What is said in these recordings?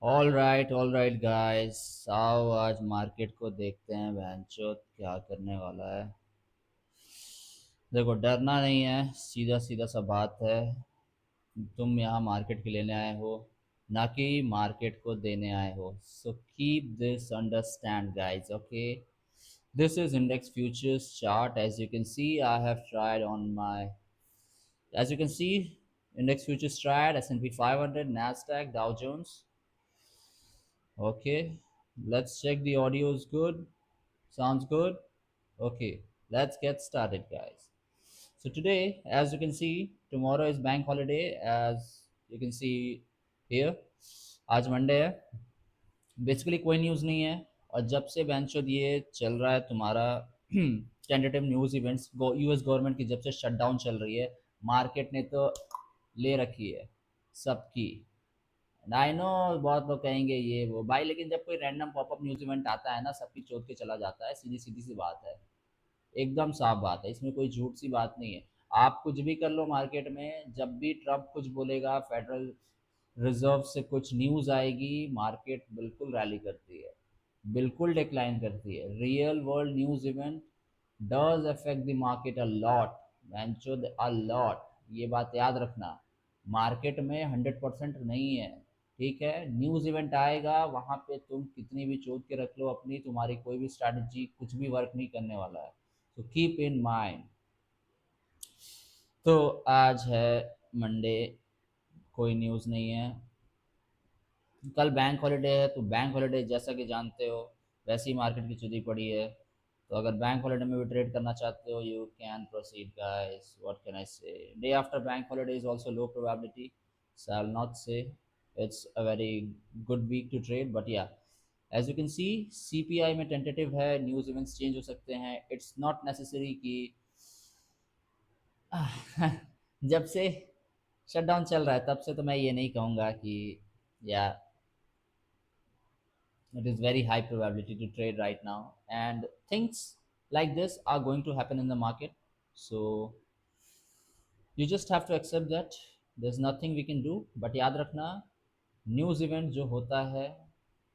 All right guys. आओ आज market को देखते हैं बहनचोद क्या करने वाला है। देखो, डरना नहीं है, सीधा सीधा सा बात है। तुम यहाँ मार्केट के लेने आए हो, ना कि मार्केट को देने आए हो। So keep this understand guys, okay. This is index futures chart. As you can see I have tried on my, as you can see, index futures tried S&P 500, Nasdaq, Dow Jones. Okay, let's check the audio is good. Sounds good. Okay, let's get started, guys. So today, as you can see, tomorrow is bank holiday. As you can see here, आज Monday है। Basically कोई news नहीं है। और जब से बेंचो ये चल रहा है तुम्हारा tentative news events, US government की जब से शटडाउन चल रही है, मार्केट ने तो ले रखी है सबकी। आई नो, बहुत लोग कहेंगे ये वो भाई, लेकिन जब कोई रैंडम पॉपअप न्यूज़ इवेंट आता है ना, सबकी चोट के चला जाता है। सीधी सीधी सी बात है, एकदम साफ बात है, इसमें कोई झूठ सी बात नहीं है। आप कुछ भी कर लो मार्केट में, जब भी ट्रम्प कुछ बोलेगा, फेडरल रिजर्व से कुछ न्यूज़ आएगी, मार्केट बिल्कुल रैली करती है, बिल्कुल डिक्लाइन करती है। Real world news event does affect the market a lot, a lot. ये बात याद रखना। मार्केट में 100% नहीं है, ठीक है। न्यूज़ इवेंट आएगा, वहाँ पे तुम कितनी भी चोट के रख लो अपनी, तुम्हारी कोई भी स्ट्रैटेजी कुछ भी वर्क नहीं करने वाला है। So keep in mind. तो आज है मंडे, कोई न्यूज़ नहीं है। कल बैंक हॉलीडे है, तो बैंक हॉलीडे जैसा कि जानते हो वैसे ही मार्केट की चुदी पड़ी है। तो अगर बैंक हॉलीडे में भी ट्रेड करना चाहते हो, you can proceed guys. What can I say, day after bank holiday is also low probability, so I will not say it's a very good week to trade, but yeah, as you can see, CPI में tentative है, news events change हो सकते हैं। It's not necessary कि जब से shutdown चल रहा है तब से तो मैं ये नहीं कहूँगा कि, या, it is very high probability to trade right now, and things like this are going to happen in the market. So you just have to accept that there's nothing we can do. But याद रखना, news event जो होता है,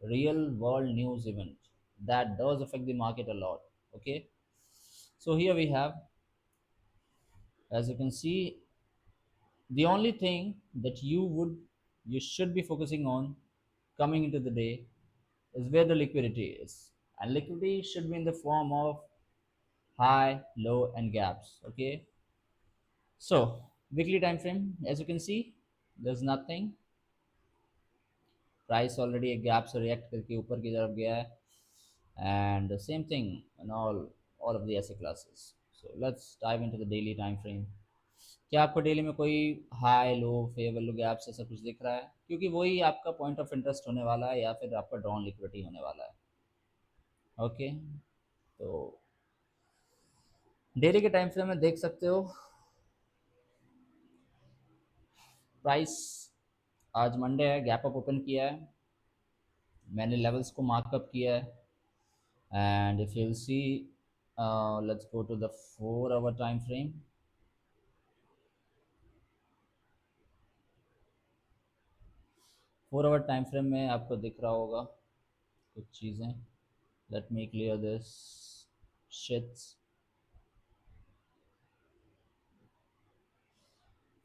real world news event, that does affect the market a lot. Okay, so here we have, as you can see, the only thing that you should be focusing on coming into the day is where the liquidity is, and liquidity should be in the form of high, low, and gaps. Okay, so weekly time frame, as you can see, there's nothing. Price already एक gap से react करके ऊपर की तरफ गया है, and the same thing in all of the asset classes. So let's dive into the daily time frame. क्या आपको डेली में कोई high low fair value gaps ऐसा कुछ दिख रहा है? क्योंकि वही आपका पॉइंट ऑफ इंटरेस्ट होने वाला है, या फिर आपका ड्रॉन लिक्विडिटी होने वाला है। ओके, तो डेली के टाइम फ्रेम में देख सकते हो, प्राइस आज मंडे है, गैप अप ओपन किया है, मैंने लेवल्स को मार्कअप किया है। And if you see, let's go to the 4 hour time frame. 4 hour time frame में आपको दिख रहा होगा कुछ चीज़ें। Let me clear this shits.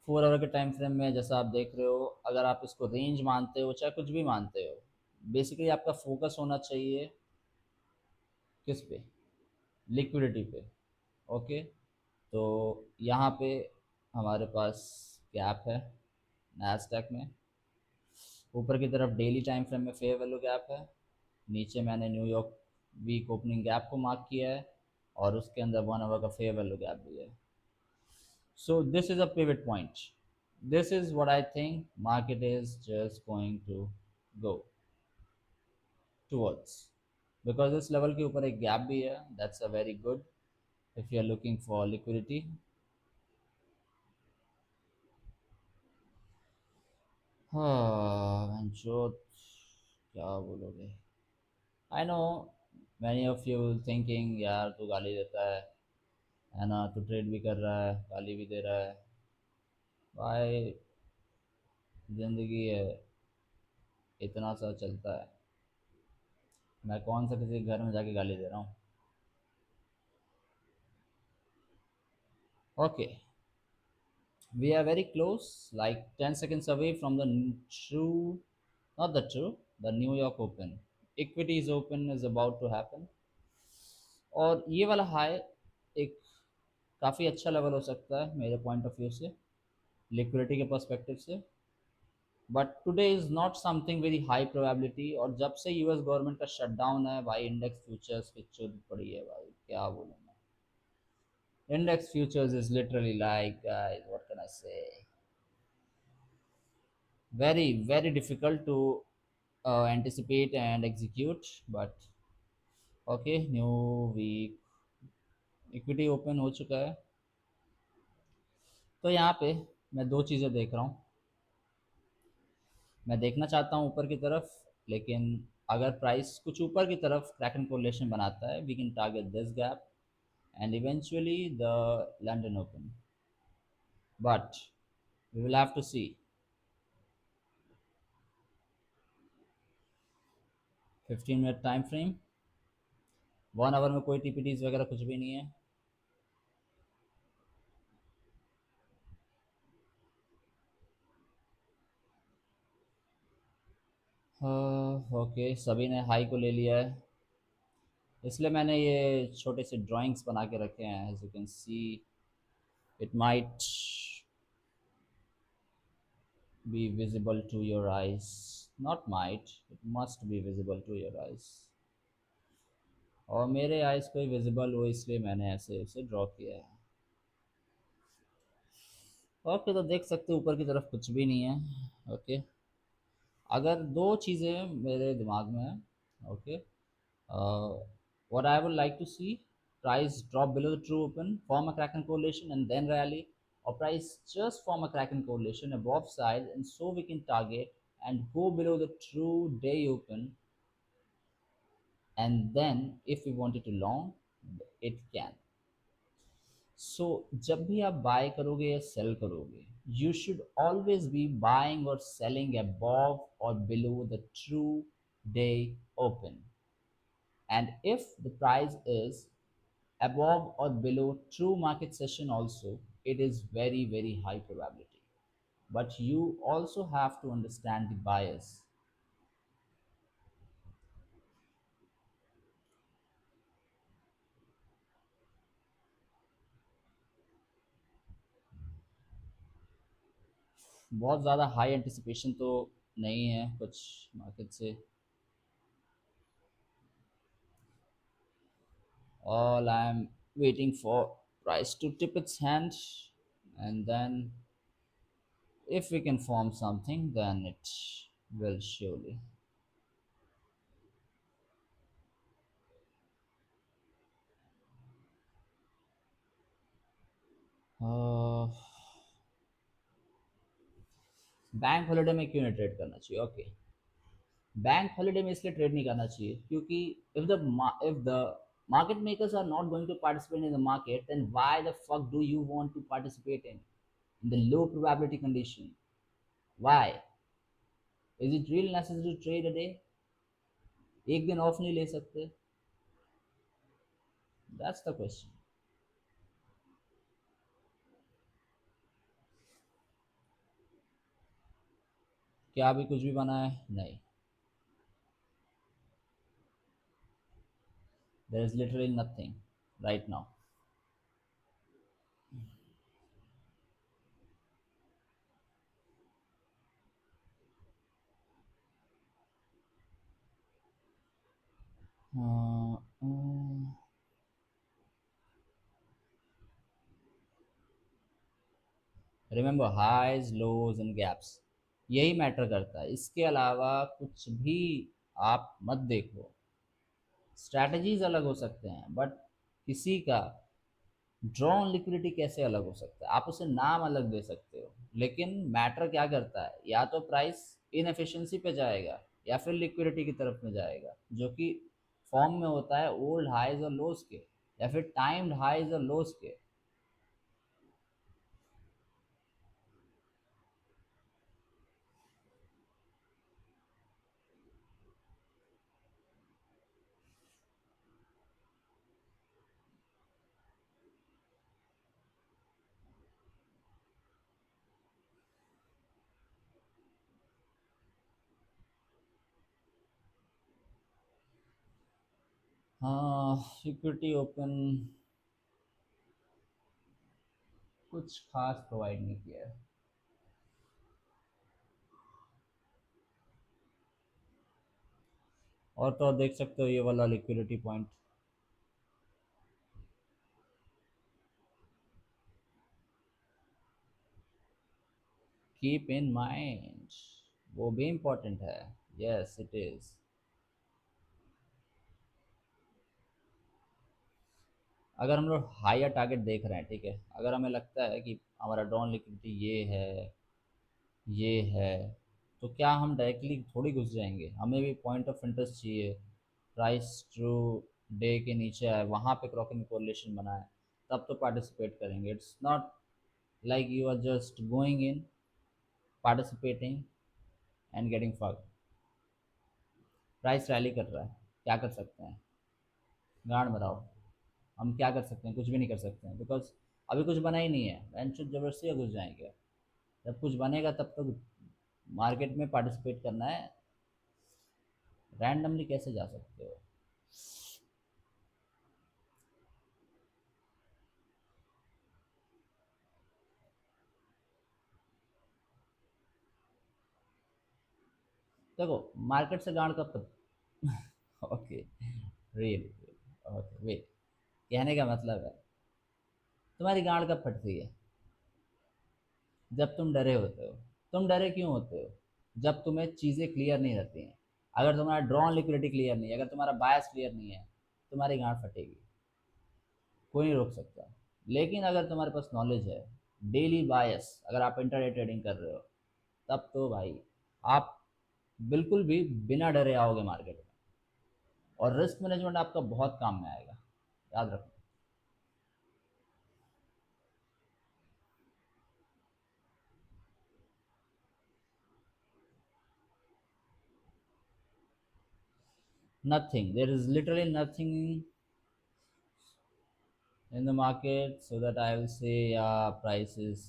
4 hour के टाइम फ्रेम में जैसा आप देख रहे हो, अगर आप इसको रेंज मानते हो चाहे कुछ भी मानते हो, बेसिकली आपका फोकस होना चाहिए किस पे? लिक्विडिटी पे। ओके, तो यहाँ पे हमारे पास गैप है नैस्डैक में। ऊपर की तरफ डेली टाइम फ्रेम में फेयर वैल्यू गैप है। नीचे मैंने न्यूयॉर्क वीक ओपनिंग गैप को मार्क किया है, और उसके अंदर 1 आवर का फेयर वैल्यू गैप भी है। So this is a pivot point. This is what I think market is just going to go towards, because इस लेवल के ऊपर एक गैप भी है, that's a very good if you are looking for liquidity. हाँ जो, क्या बोलोगे? I know, many of you thinking यार तू गाली देता है ना, तू ट्रेड भी कर रहा है गाली भी दे रहा है। भाई, जिंदगी है, इतना सा चलता है। मैं कौन सा किसी के घर में जाके गाली दे रहा हूँ। Okay, we are very close, like 10 seconds away from the true, not the true, the New York Open. Equities Open is about to happen, और ये वाला हाई एक काफ़ी अच्छा लेवल हो सकता है मेरे पॉइंट ऑफ व्यू से, लिक्विडिटी के पर्सपेक्टिव से। But today is not something very high probability, और जब से यूएस गवर्नमेंट का शटडाउन है भाई, इंडेक्स फ्यूचर्स की चुद पड़ी है भाई, क्या बोलूँ मैं। Index futures is literally like, guys what can I say, very difficult to anticipate and execute, but okay, new week, equity open हो चुका है। तो यहाँ पे मैं दो चीज़ें देख रहा हूँ। मैं देखना चाहता हूँ ऊपर की तरफ, लेकिन अगर प्राइस कुछ ऊपर की तरफ क्रैकन कोरिलेशन बनाता है, we can target this gap and eventually the London open, but we will have to see. 15 minute time frame, 1 hour में कोई टीपीटीज वगैरह कुछ भी नहीं है। ओके, सभी ने हाई को ले लिया है, इसलिए मैंने ये छोटे से ड्राइंग्स बना के रखे हैं, as you can see it might be visible to your eyes, not might, it must be visible to your eyes, और मेरे आइज़ को ही विजिबल हो इसलिए मैंने ऐसे उसे ड्रॉ किया है। ओके, तो देख सकते हो ऊपर की तरफ कुछ भी नहीं है। ओके, अगर दो चीज़ें मेरे दिमाग में हैं। Okay, what I would like to see, price drop below the true open, form a Kraken correlation and then rally, or price just form a Kraken correlation above side, and so we can target and go below the true day open, and then if we wanted to long, it can. So जब भी आप bye करोगे या cell करोगे, you should always be buying or selling above or below the true day open, and if the price is above or below true market session also, it is very high probability, but you also have to understand the bias. बहुत ज़्यादा high anticipation तो नहीं है कुछ market से। All I'm waiting for price to tip its hand, and then if we can form something, then it will surely. Bank holiday में क्यों नहीं ट्रेड करना चाहिए? ओके, बैंक हॉलीडे में इसलिए ट्रेड नहीं करना चाहिए क्योंकि if the market makers are not going to participate in the market, then why the fuck do you want to participate in the low probability condition? Why is it real necessary to trade a day? एक दिन of नहीं ले सकते? That's the question. क्या अभी कुछ भी बना है? नहीं, there is literally nothing right now. uh, uh, Remember highs, lows and gaps, यही मैटर करता है, इसके अलावा कुछ भी आप मत देखो। स्ट्रैटेजीज अलग हो सकते हैं, बट किसी का ड्रॉन लिक्विडिटी कैसे अलग हो सकता है? आप उसे नाम अलग दे सकते हो, लेकिन मैटर क्या करता है, या तो प्राइस इनएफिशिएंसी पे जाएगा या फिर लिक्विडिटी की तरफ में जाएगा, जो कि फॉर्म में होता है ओल्ड हाइज और लोज के, या फिर टाइम्ड हाइज और लोज के। हाँ, सिक्योरिटी ओपन कुछ खास प्रोवाइड नहीं किया है। और तो और देख सकते हो ये वाला liquidity point. Keep in mind, वो भी इम्पोर्टेंट है। Yes it is. अगर हम लोग हायर टारगेट देख रहे हैं, ठीक है, अगर हमें लगता है कि हमारा ड्रॉन लिक्विडिटी ये है, तो क्या हम डायरेक्टली थोड़ी घुस जाएंगे? हमें भी पॉइंट ऑफ इंटरेस्ट चाहिए। प्राइस ट्रू डे के नीचे आए, वहाँ पे क्रॉकिंग कोरिलेशन बना है, तब तो पार्टिसिपेट करेंगे। It's not like you are just going in, participating and getting fuck. Price rally कर रहा है, क्या कर सकते हैं? गांड मराओ। हम क्या कर सकते हैं? कुछ भी नहीं कर सकते हैं, बिकॉज अभी कुछ बना ही नहीं है। बेंचो जबरदस्ती घुस जाएंगे। जब कुछ बनेगा तब तक मार्केट में पार्टिसिपेट करना है। रैंडमली कैसे जा सकते हो? देखो, मार्केट से गांड कब तक ओके, रियली, ओके वेट। कहने का मतलब है, तुम्हारी गांड कब फटती है? जब तुम डरे होते हो। तुम डरे क्यों होते हो? जब तुम्हें चीज़ें क्लियर नहीं रहती हैं। अगर तुम्हारा ड्रॉन लिक्विडिटी क्लियर नहीं है, अगर तुम्हारा बायस क्लियर नहीं है, तुम्हारी गांड फटेगी। कोई नहीं रोक सकता। लेकिन अगर तुम्हारे पास नॉलेज है, डेली बायस, अगर आप इंटरडे ट्रेडिंग कर रहे हो, तब तो भाई आप बिल्कुल भी बिना डरे आओगे मार्केट में। और रिस्क मैनेजमेंट आपका बहुत काम में आएगा, याद रखो। Nothing. There is literally nothing in the market, so that I will say, yeah, price is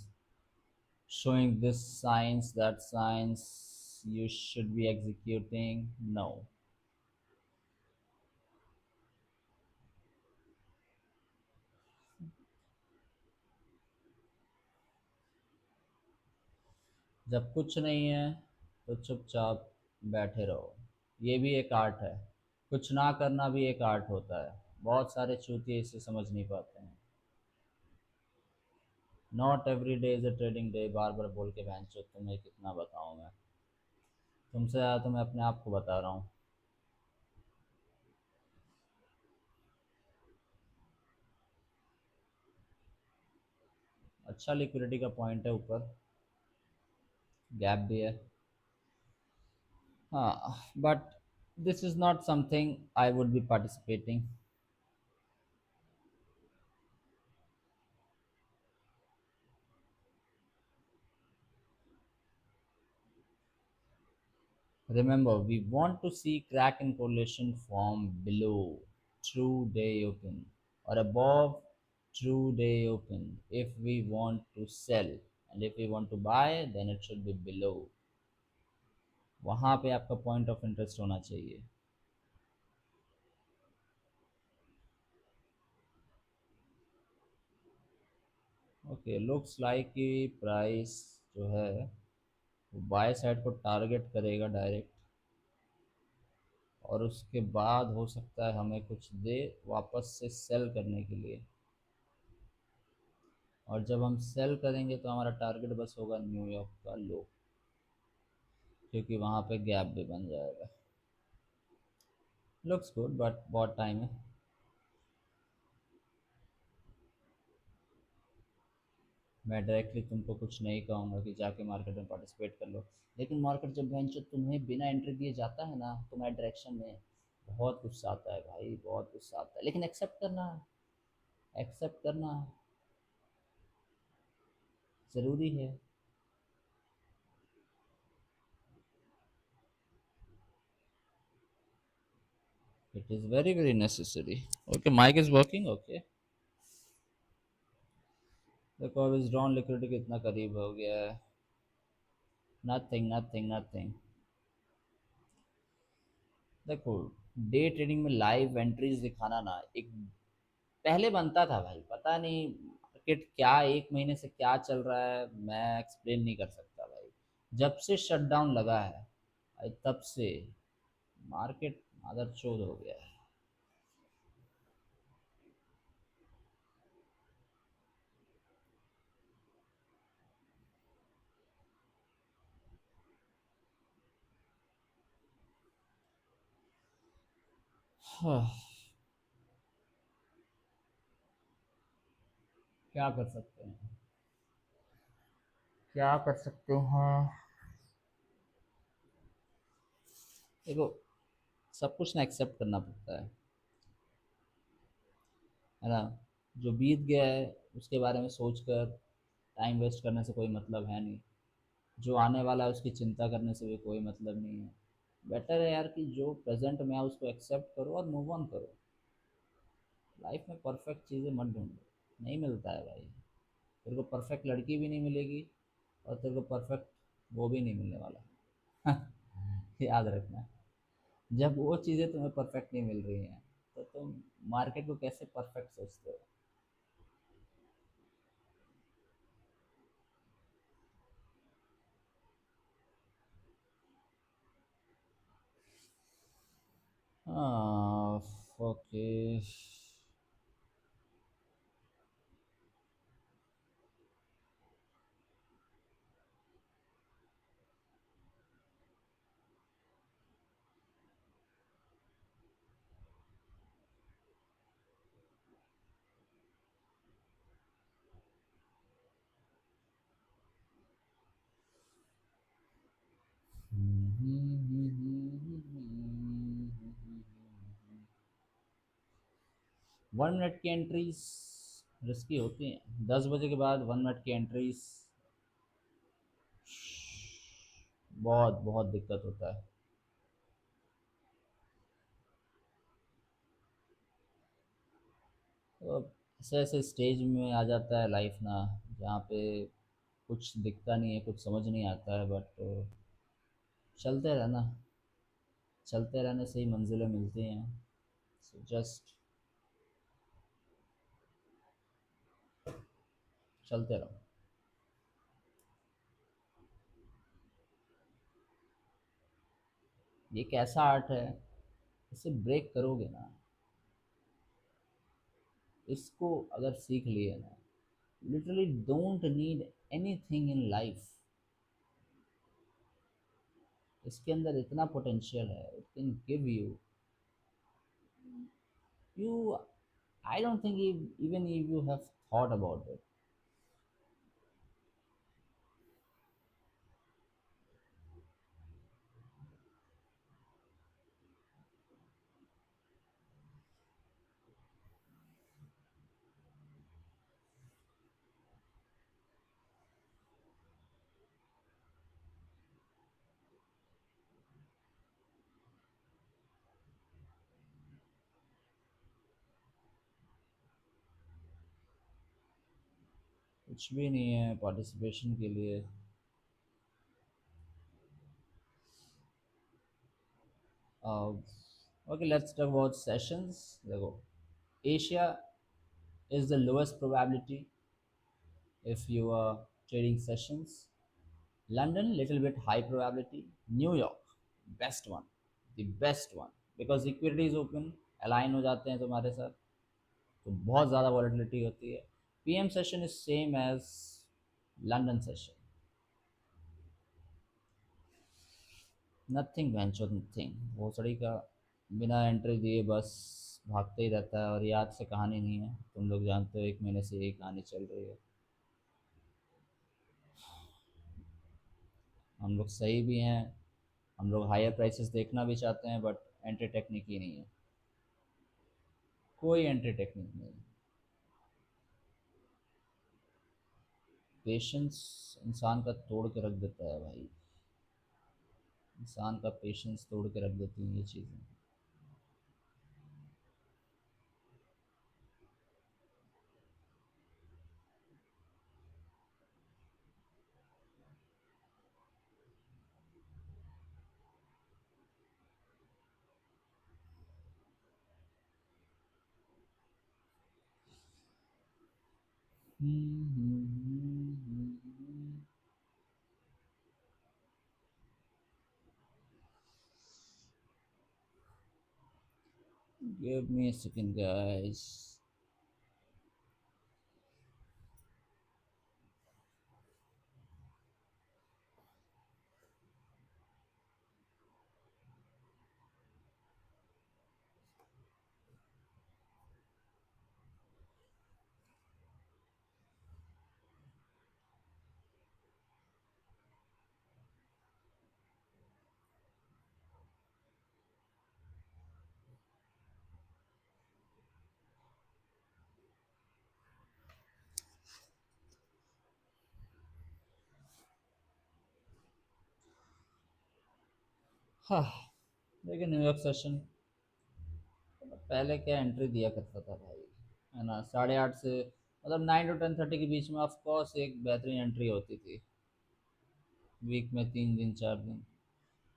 showing this signs, that signs you should be executing. No. जब कुछ नहीं है तो चुपचाप बैठे रहो। ये भी एक आर्ट है। कुछ ना करना भी एक आर्ट होता है। बहुत सारे चूतिए इसे समझ नहीं पाते हैं। Not every day is a trading day, बार बार बोल के बहन चो तुम्हें कितना बताऊं मैं? तुमसे ज़्यादा तो मैं अपने आप को बता रहा हूँ। अच्छा लिक्विडिटी का पॉइंट है ऊपर, गैप भी है। हाँ, but this is not something I would be participating. Remember, we want to see crack in correlation from below true day open or above true day open if we want to sell, and if we want to buy then it should be below। वहाँ पे आपका point of interest होना चाहिए। Okay, looks like कि price जो है वो by side को टारगेट करेगा डायरेक्ट, और उसके बाद हो सकता है हमें कुछ दे वापस से सेल करने के लिए। और जब हम सेल करेंगे तो हमारा टारगेट बस होगा न्यूयॉर्क का लो, क्योंकि वहाँ पे गैप भी बन जाएगा। लुक्स गुड बट बहुत टाइम है। मैं डायरेक्टली तुमको कुछ नहीं कहूँगा कि जाके मार्केट में पार्टिसिपेट कर लो। लेकिन मार्केट जब बेंच तुम्हें बिना एंट्री दिए जाता है ना तुम्हारे डायरेक्शन में, बहुत गुस्सा आता है भाई, बहुत गुस्सा आता है। लेकिन एक्सेप्ट करना, एक्सेप्ट करना ज़रूरी है। It is very very necessary. Okay, mic is working. Okay, देखो अब इस ड्रॉन लिक्विडिटी कितना करीब हो गया है। Nothing nothing nothing. देखो, डे ट्रेडिंग में लाइव एंट्रीज दिखाना ना एक पहले बनता था भाई, पता नहीं मार्केट क्या एक महीने से क्या चल रहा है, मैं एक्सप्लेन नहीं कर सकता भाई। जब से शटडाउन लगा है भाई, तब से मार्केट मादरचोद हो गया है। क्या कर सकते हैं, क्या कर सकते हैं। देखो, सब कुछ ना एक्सेप्ट करना पड़ता है ना। जो बीत गया है उसके बारे में सोचकर टाइम वेस्ट करने से कोई मतलब है नहीं। जो आने वाला है उसकी चिंता करने से भी कोई मतलब नहीं है। बेटर है यार कि जो प्रेजेंट में है उसको एक्सेप्ट करो और मूव ऑन करो। लाइफ में परफेक्ट चीज़ें मत ढूंढो, नहीं मिलता है भाई। तेरे को परफेक्ट लड़की भी नहीं मिलेगी और तेरे को परफेक्ट वो भी नहीं मिलने वाला। याद रखना, जब वो चीज़ें तुम्हें परफेक्ट नहीं मिल रही हैं तो तुम मार्केट को कैसे परफेक्ट सोचते हो। हाँ, ओके। वन मिनट की एंट्रीज रिस्की होती हैं, 10 बजे के बाद 1 मिनट की एंट्रीज बहुत बहुत दिक्कत होता है। तो अब ऐसे ऐसे स्टेज में आ जाता है लाइफ ना, जहाँ पे कुछ दिखता नहीं है, कुछ समझ नहीं आता है, बट चलते रहना, चलते रहने से ही मंजिलें मिलती हैं। सो जस्ट चलते रहो। ये एक ऐसा आर्ट है, इसे ब्रेक करोगे ना, इसको अगर सीख लिए ना, literally don't need anything in life. इसके अंदर इतना पोटेंशियल है, it can give you I don't think even if you have thought about it. कुछ भी नहीं है पार्टिसिपेशन के लिए। Okay, let's talk about sessions. देखो, Asia is the lowest probability if you are trading sessions. London, little bit high probability. New York, best one, the best one, because equity is open, align हो जाते हैं तुम्हारे साथ, तो बहुत ज़्यादा volatility होती है। PM session is same as London session, nothing venture nothing। भोसड़ी का बिना एंट्री दिए बस भागते ही रहता है, और याद से कहानी नहीं है, तुम लोग जानते हो 1 महीने से यही कहानी चल रही है। हम लोग सही भी हैं, हम लोग हायर प्राइसेस देखना भी चाहते हैं, बट एंट्री टेक्निक ही नहीं है, कोई एंट्री टेक्निक नहीं है। पेशेंस इंसान का तोड़ के रख देता है भाई, इंसान का पेशेंस तोड़ के रख देती हैं ये चीज़ें। Give me a second, guys. हाँ, देखिए न्यूयॉर्क सेशन पहले क्या एंट्री दिया करता था भाई, है ना, 8:30 से मतलब 9 to 10:30 के बीच में ऑफ कोर्स एक बेहतरीन एंट्री होती थी। वीक में 3 दिन 4 दिन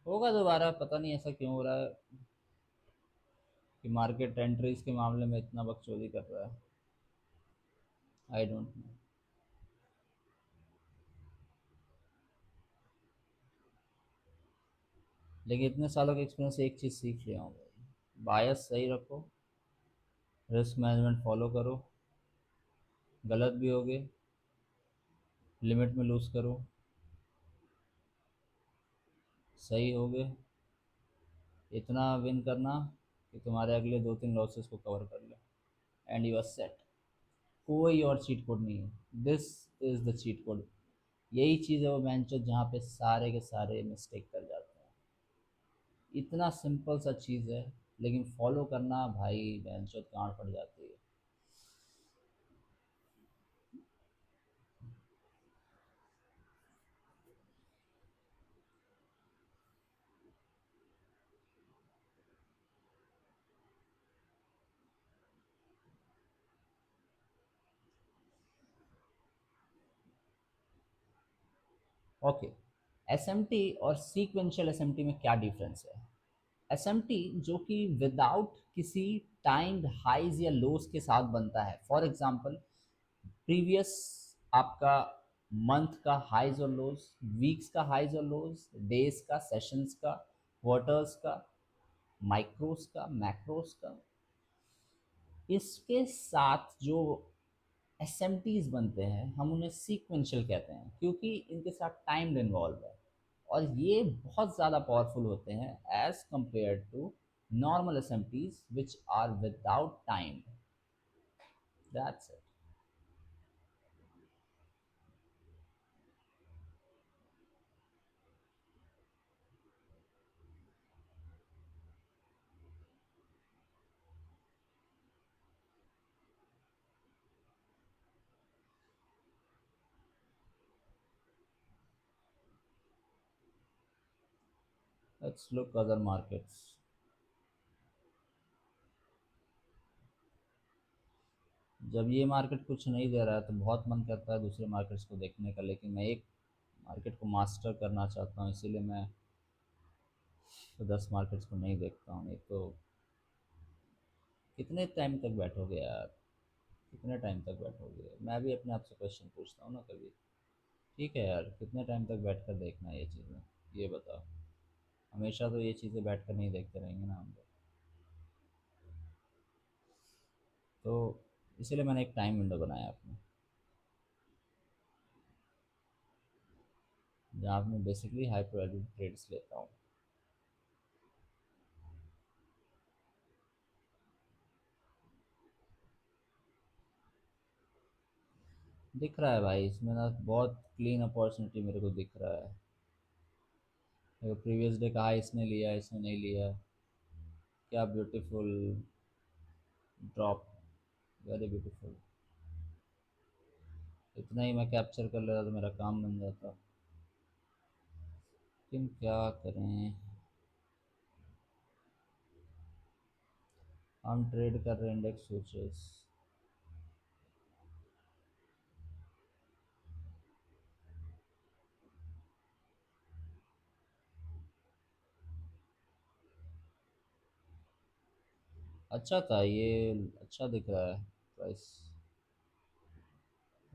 होगा दोबारा, पता नहीं ऐसा क्यों हो रहा है कि मार्केट एंट्रीज के मामले में इतना बकचोदी कर रहा है। I don't know. लेकिन इतने सालों के एक्सपीरियंस से एक चीज़ सीख लिया हूँ भाई, बायस सही रखो, रिस्क मैनेजमेंट फॉलो करो, गलत भी होगे लिमिट में लूज़ करो, सही होगे इतना विन करना कि तुम्हारे अगले 2 3 लॉसेस को कवर कर ले, एंड यू आर सेट। कोई और चीट कोड नहीं है, this is the cheat code. यही चीज़ है वो बेंचो जहाँ पे सारे के सारे मिस्टेक कर जाते हैं। इतना सिंपल सा चीज़ है, लेकिन फॉलो करना भाई बेंचो गांड पड़ जाती है। ओके, एसएमटी और सीक्वेंशियल एसएमटी में क्या डिफरेंस है? एसएमटी जो कि विदाउट किसी टाइम्ड हाइज या लोस के साथ बनता है, फॉर एग्जांपल प्रीवियस आपका मंथ का हाइज और लोज, वीक्स का हाइज और लोज, डेज का, सेशंस का, क्वार्टर्स का, माइक्रोस का, मैक्रोस का, इसके साथ जो एस एम टीज बनते हैं हम उन्हें सीक्वेंशियल कहते हैं, क्योंकि इनके साथ टाइम इन्वॉल्व है। और ये बहुत ज़्यादा पावरफुल होते हैं as compare to normal S M Ts which are without time. That's it. Let's look other markets. जब ये मार्केट कुछ नहीं दे रहा है तो बहुत मन करता है दूसरे मार्केट्स को देखने का, लेकिन मैं एक मार्केट को मास्टर करना चाहता हूँ, इसीलिए मैं तो 10 मार्केट्स को नहीं देखता हूँ। नहीं तो कितने टाइम तक बैठोगे यार, कितने टाइम तक बैठोगे? मैं भी अपने आप से क्वेश्चन पूछता हूँ ना कभी। ठीक है यार, कितने टाइम तक बैठ कर देखना है ये चीज़ें, ये बताओ। हमेशा तो ये चीज़ें बैठ कर नहीं देखते रहेंगे ना हम लोग। तो इसीलिए मैंने एक टाइम विंडो बनाया अपना, जहाँ मैं बेसिकली हाई प्रायोरिटी ट्रेड्स लेता हूँ। दिख रहा है भाई इसमें ना, बहुत क्लीन अपॉर्चुनिटी मेरे को दिख रहा है। प्रीवियस डे कहा इसने लिया, इसने नहीं लिया। क्या ब्यूटीफुल ड्रॉप, वेरी ब्यूटीफुल। इतना ही मैं कैप्चर कर लेता तो मेरा काम बन जाता, लेकिन क्या करें। हम ट्रेड कर रहे हैं इंडेक्स फ्यूचर्स। अच्छा था ये, अच्छा दिख रहा है प्राइस।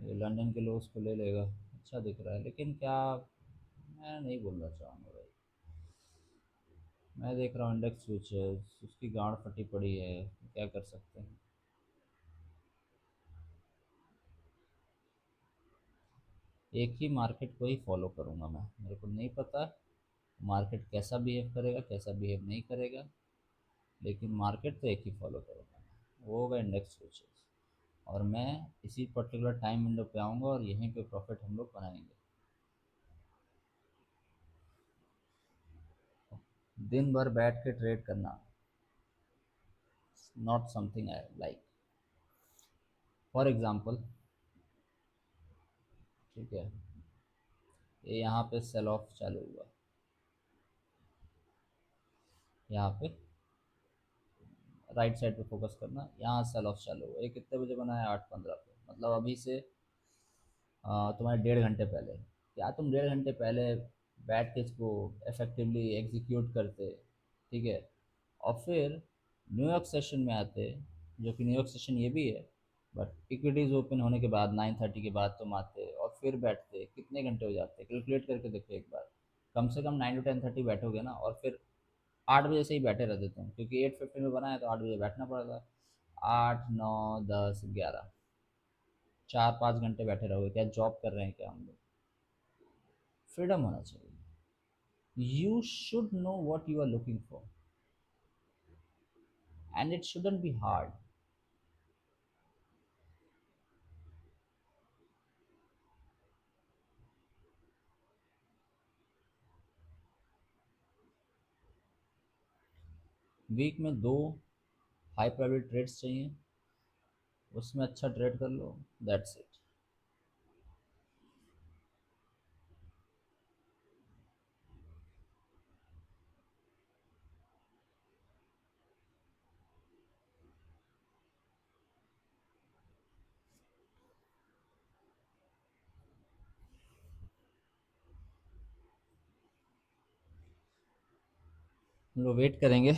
ये लंदन के लोग उसको ले लेगा, अच्छा दिख रहा है, लेकिन क्या, मैं नहीं बोलना चाहूँगा भाई। मैं देख रहा हूँ इंडेक्स फ्यूचर्स, उसकी गांड फटी पड़ी है, क्या कर सकते हैं। एक ही मार्केट को ही फॉलो करूँगा मैं, मेरे को नहीं पता मार्केट कैसा बिहेव करेगा कैसा बिहेव नहीं करेगा, लेकिन मार्केट तो एक ही फॉलो करूँगा मैं, वो होगा इंडेक्स फ्यूचर्स। और मैं इसी पर्टिकुलर टाइम विंडो पे आऊँगा और यहीं पे प्रॉफिट हम लोग बनाएंगे। दिन भर बैठ के ट्रेड करना, not something I like. For example, ठीक है, ये यहाँ पे सेल ऑफ चालू हुआ, यहाँ पे राइट साइड पे फोकस करना, यहाँ सेल ऑफ चालू हुआ, ये कितने बजे बना है, 8:15 पे, मतलब अभी से तुम्हारे 1.5 घंटे पहले। क्या तुम 1.5 घंटे पहले बैठ के इसको इफेक्टिवली एग्जीक्यूट करते, ठीक है, और फिर न्यूयॉर्क सेशन में आते, जो कि न्यूयॉर्क सेशन ये भी है, बट इक्विटीज़ ओपन होने के बाद 9:30 के बाद तुम आते और फिर बैठते, कितने घंटे हो जाते, कैलकुलेट करके देखो एक बार। कम से कम 9 to 10:30 बैठोगे ना, और फिर 8 बजे से ही बैठे रहते तुम, क्योंकि 8:15 में बना है तो 8 बजे बैठना पड़ेगा। 8, 9, 10, 11, 4-5 घंटे बैठे रहोगे, क्या जॉब कर रहे हैं क्या हम लोग? फ्रीडम होना चाहिए। You should know what you are looking for, and it shouldn't be hard. Week में 2 हाई प्रायोरिटी ट्रेड्स चाहिए, उसमें अच्छा ट्रेड कर लो, दैट्स इट। हम लोग वेट करेंगे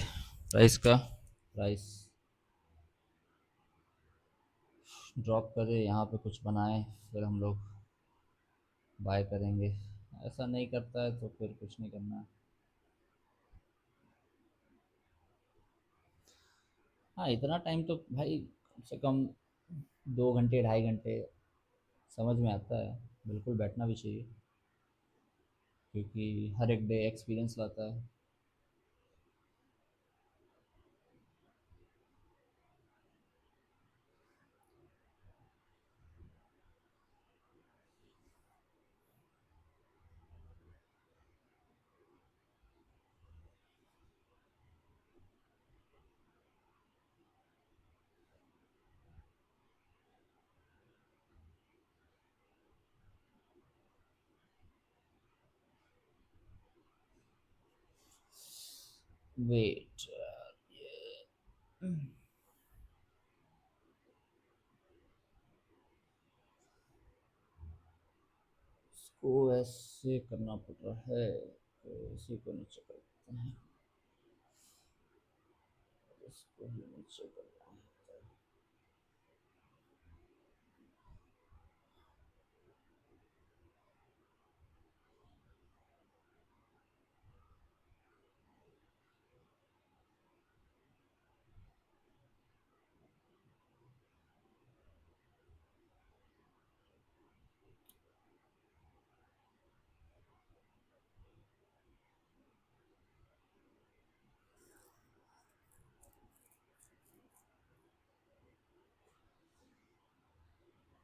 प्राइस का, प्राइस ड्रॉप करे, यहाँ पे कुछ बनाए, फिर हम लोग बाय करेंगे। ऐसा नहीं करता है तो फिर कुछ नहीं करना है। हाँ, इतना टाइम तो भाई, कम से कम 2 घंटे 2.5 घंटे, समझ में आता है, बिल्कुल बैठना भी चाहिए, क्योंकि हर एक डे एक्सपीरियंस लाता है। वेट, इसको ऐसे करना पड़ रहा है, तो इसी को नीचे करते हैं, इसको ही नीचे करना है।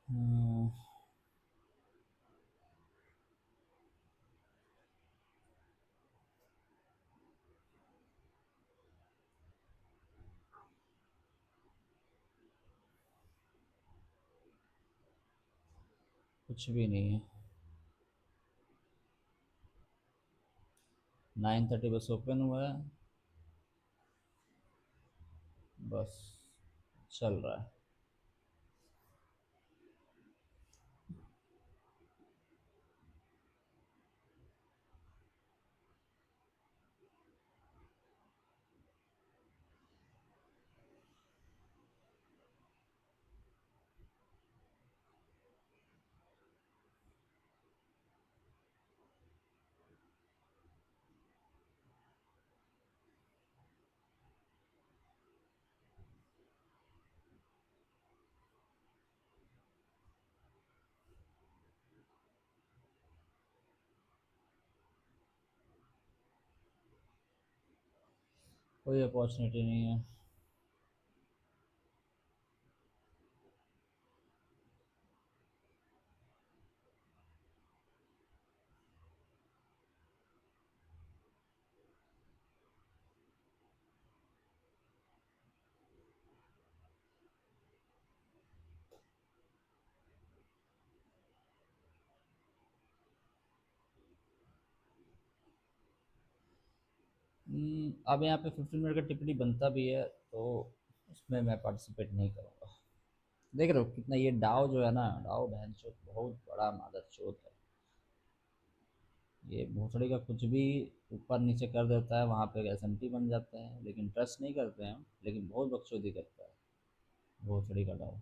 हम्म, कुछ भी नहीं है, 9:30 बस ओपन हुआ है, बस चल रहा है। कोई अपॉर्चुनिटी नहीं है। अब यहाँ पे 15 मिनट का टिप्पणी बनता भी है, तो उसमें मैं पार्टिसिपेट नहीं करूँगा। देख रहे हो कितना ये डाव जो है ना, डाव बहन चोद बहुत बड़ा मादर चोद है। ये भोसड़ी का कुछ भी ऊपर नीचे कर देता है, वहाँ पे एसएमटी बन जाते हैं, लेकिन ट्रस्ट नहीं करते हैं, लेकिन बहुत बकचोदी करता है भोसड़ी का डाव।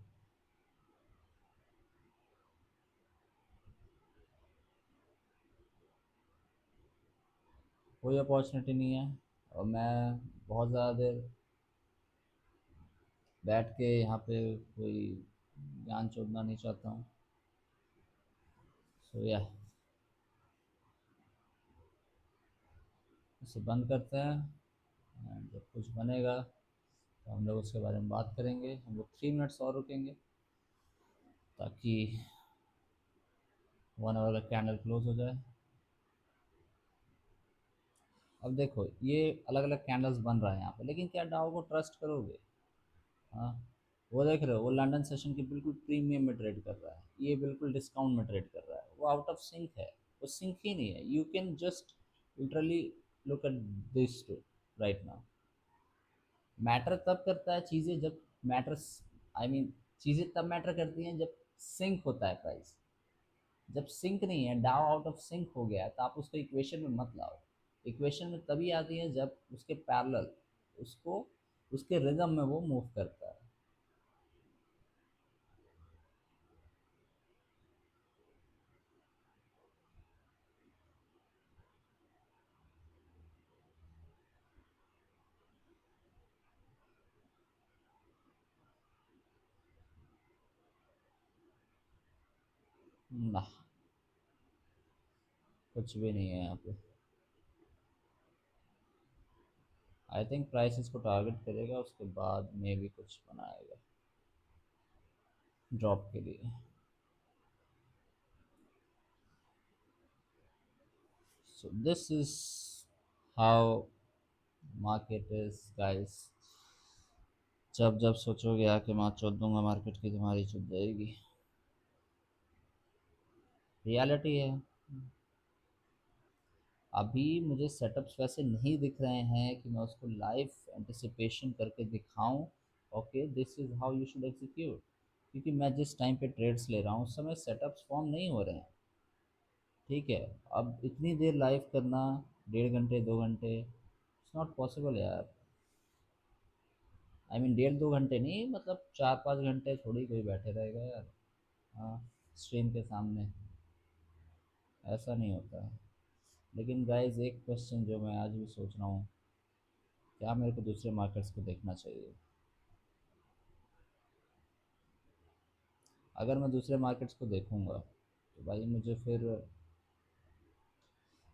कोई अपॉर्चुनिटी नहीं है, और मैं बहुत ज़्यादा देर बैठ के यहाँ पे कोई ज्ञान चोदना नहीं चाहता हूँ। सो या इसे बंद करते हैं, एंड जब कुछ बनेगा तो हम लोग उसके बारे में बात करेंगे। हम लोग 3 मिनट्स और रुकेंगे ताकि 1 आवर का कैंडल क्लोज हो जाए। अब देखो ये अलग अलग कैंडल्स बन रहा है यहाँ पे, लेकिन क्या डाओ को ट्रस्ट करोगे? हाँ, वो देख रहे हो, वो लंदन सेशन की बिल्कुल प्रीमियम में ट्रेड कर रहा है, ये बिल्कुल डिस्काउंट में ट्रेड कर रहा है, वो आउट ऑफ सिंक है। वो सिंक ही नहीं है। You can just literally look at this too right now. Matter तब करता है चीज़ें जब मैटर्स, आई मीन चीज़ें तब मैटर करती हैं जब सिंक होता है प्राइस। जब सिंक नहीं है, डाउ आउट ऑफ सिंक हो गया है, तो आप उसको इक्वेशन में मत लाओ। इक्वेशन में तभी आती है जब उसके पैरेलल, उसको उसके रिदम में वो मूव करता है। ना, कुछ भी नहीं है यहाँ पे। आई थिंक प्राइस इसको टारगेट करेगा, उसके बाद में भी कुछ बनाएगा ड्रॉप के लिए। So this is how market is guys. जब जब सोचोगे आके मैं चोद दूंगा मार्केट की, तुम्हारी चुद जाएगी। रियलिटी है। अभी मुझे सेटअप्स वैसे नहीं दिख रहे हैं कि मैं उसको लाइव एंटिसिपेशन करके दिखाऊं। Okay, this is how you should execute. क्योंकि मैं जिस टाइम पे ट्रेड्स ले रहा हूँ उस समय सेटअप्स फॉर्म नहीं हो रहे हैं। ठीक है, अब इतनी देर लाइव करना, 1.5 घंटे 2 घंटे, इट्स नॉट पॉसिबल यार। आई मीन 1.5 2 घंटे नहीं, मतलब 4 5 घंटे थोड़ी कोई बैठे रहेगा यार। हाँ, स्क्रीन के सामने ऐसा नहीं होता है। लेकिन गाइज एक क्वेश्चन जो मैं आज भी सोच रहा हूँ, क्या मेरे को दूसरे मार्केट्स को देखना चाहिए? अगर मैं दूसरे मार्केट्स को देखूंगा तो भाई मुझे फिर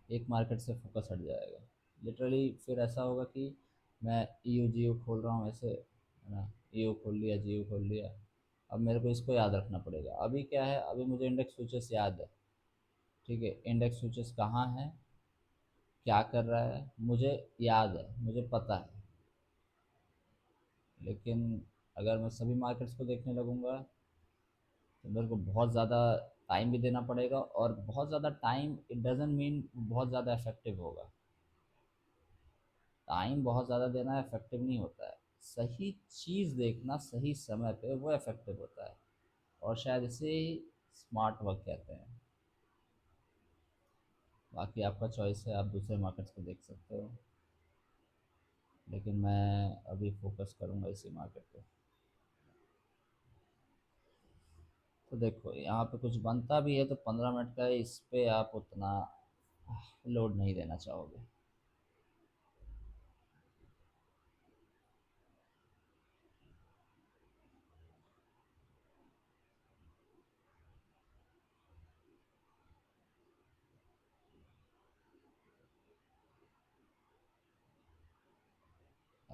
एक मार्केट से फोकस हट जाएगा। लिटरली फिर ऐसा होगा कि मैं ईयू जियो खोल रहा हूँ ऐसे, है ना, ईयू खोल लिया, जियो खोल लिया। अब मेरे को इसको याद रखना पड़ेगा। अभी क्या है, अभी मुझे इंडेक्स फ्यूचर्स याद है। ठीक है, इंडेक्स फ्यूचर्स कहाँ है, क्या कर रहा है, मुझे याद है, मुझे पता है। लेकिन अगर मैं सभी मार्केट्स को देखने लगूंगा तो मेरे को बहुत ज़्यादा टाइम भी देना पड़ेगा, और बहुत ज़्यादा टाइम इट डजेंट मीन बहुत ज़्यादा इफेक्टिव होगा। टाइम बहुत ज़्यादा देना इफेक्टिव नहीं होता है। सही चीज़ देखना सही समय पे वो इफेक्टिव होता है, और शायद इसे ही स्मार्ट वर्क कहते हैं। बाकी आपका चॉइस है, आप दूसरे मार्केट्स को देख सकते हो, लेकिन मैं अभी फोकस करूँगा इसी मार्केट पे। तो देखो यहाँ पे कुछ बनता भी है तो 15 मिनट का है, इस पे आप उतना लोड नहीं देना चाहोगे।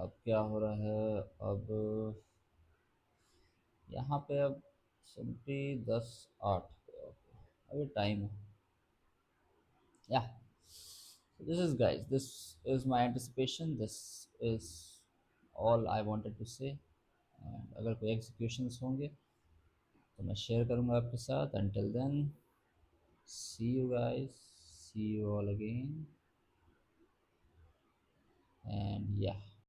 अब क्या हो रहा है अब? यहाँ पे अब सिंपली 10:08 पे, ओके, अभी टाइम है। या this is guys, this is my anticipation, this is all I wanted to say. And अगर कोई एग्जीक्यूशंस होंगे तो मैं शेयर करूँगा आपके साथ। until then, see you guys, see you all again, and yeah.